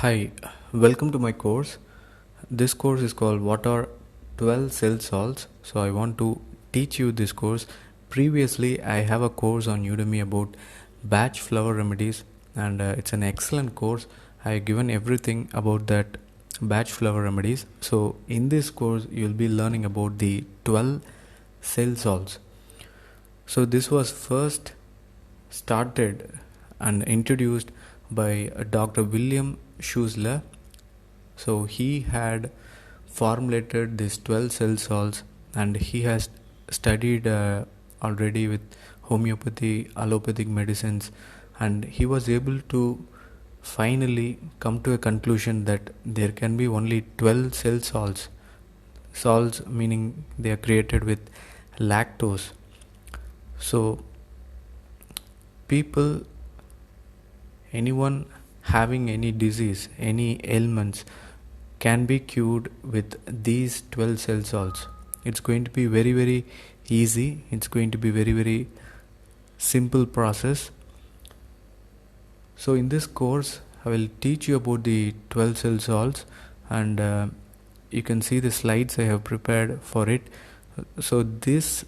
Hi, welcome to my course. This course is called What are 12 Cell Salts? So I want to teach you this course. Previously, I have a course on Udemy about batch flower remedies, and it's an excellent course. I have given everything about that batch flower remedies. So in this course, you'll be learning about the 12 cell salts. So this was first started and introduced by Dr. William Schussler. So he had formulated these 12 cell salts, and he has studied already with homeopathy, allopathic medicines, and he was able to finally come to a conclusion that there can be only 12 cell salts. Salts meaning they are created with lactose. So people, anyone having any disease, any ailments, can be cured with these 12 cell salts. It's going to be very easy. It's going to be very simple process. So in this course I will teach you about the 12 cell salts, and you can see the slides I have prepared for it. So this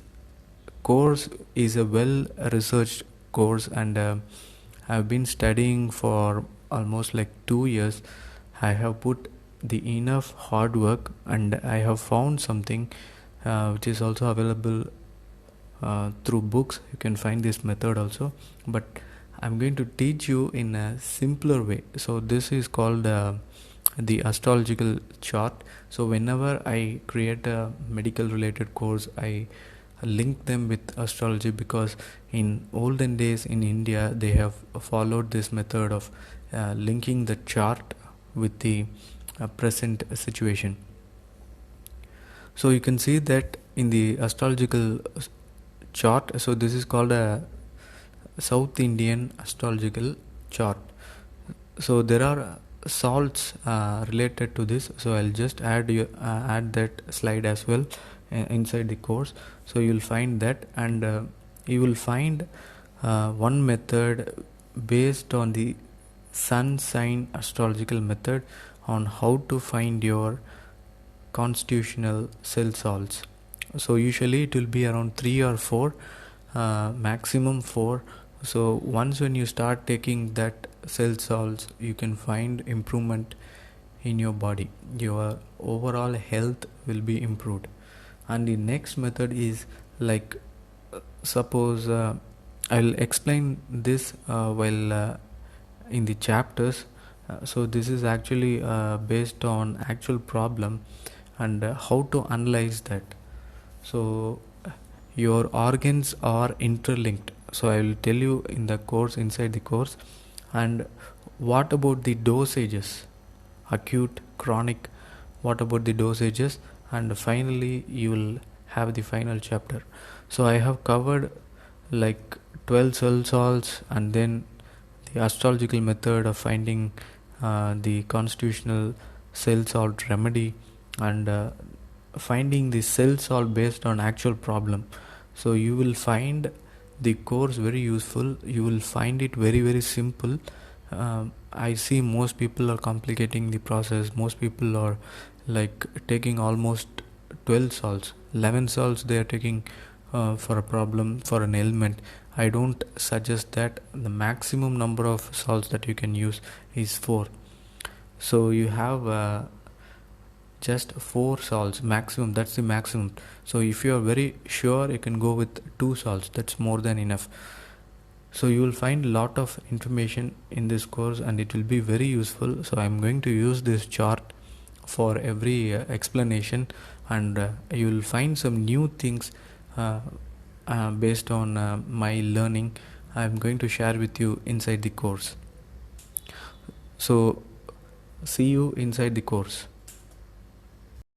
course is a well researched course, and I've been studying for almost like 2 years. I have put the enough hard work, and I have found something which is also available through books. You can find this method also, but I'm going to teach you in a simpler way. So this is called the astrological chart. So whenever I create a medical related course, I link them with astrology, because in olden days in India they have followed this method of linking the chart with the present situation. So you can see that in the astrological chart, so this is called a South Indian astrological chart. So there are salts related to this, so I'll just add that slide as well inside the course. So you'll find that, and you will find one method based on the sun sign astrological method on how to find your constitutional cell salts. So usually it will be around 3 or 4, maximum 4. So once when you start taking that cell salts, you can find improvement in your body. Your overall health will be improved. And the next method is like, suppose I'll explain this while in the chapters. So this is actually based on actual problem, and how to analyze that. So your organs are interlinked, so I will tell you in the course, inside the course. And what about the dosages, acute, chronic, what about the dosages, and finally you will have the final chapter. So I have covered like 12 cell salts, and then the astrological method of finding the constitutional cell salt remedy, and finding the cell salt based on actual problem. So you will find the course very useful. You will find it very simple. I see most people are complicating the process. Most people are like taking almost 12 salts, 11 salts they are taking for a problem, for an ailment. I don't suggest that. The maximum number of salts that you can use is 4. So you have just 4 salts maximum, that's the maximum. So if you are very sure, you can go with 2 salts, that's more than enough. So you will find a lot of information in this course, and it will be very useful. So I'm going to use this chart for every explanation, and you will find some new things based on my learning. I'm going to share with you inside the course. So see you inside the course.